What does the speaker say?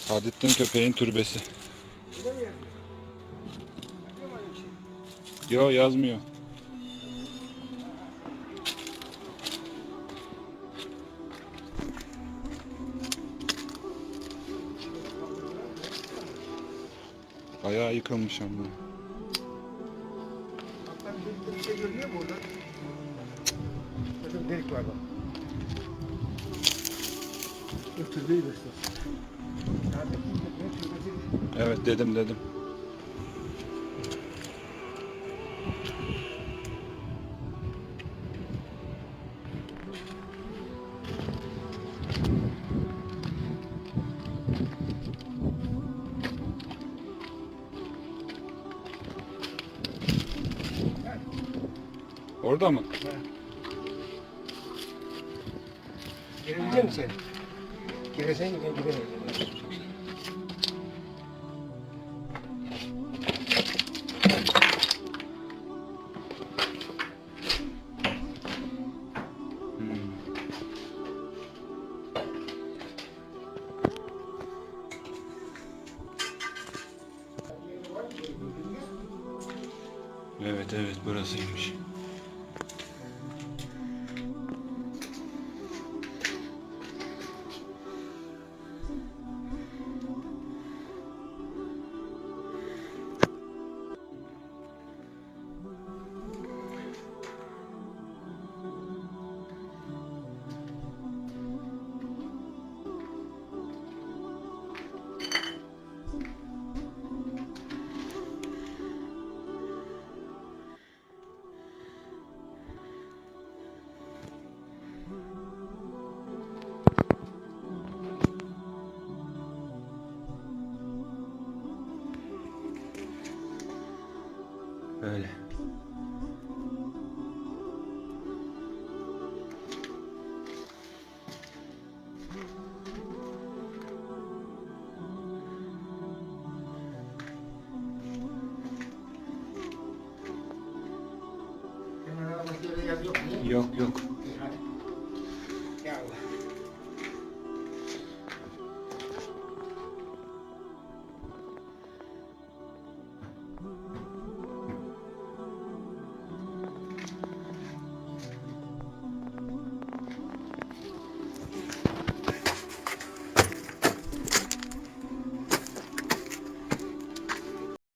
Saadettin Köpeğin türbesi. Yo, yazmıyor. Bayağı yıkılmış ama. Bir şey görünüyor mu orada? Bakın delik var bak. Ötür değil işte. Evet, dedim. Orada mı? Girebilecek misin sen? Giresen gidelim. Evet, burasıymış. Öyle. Yok.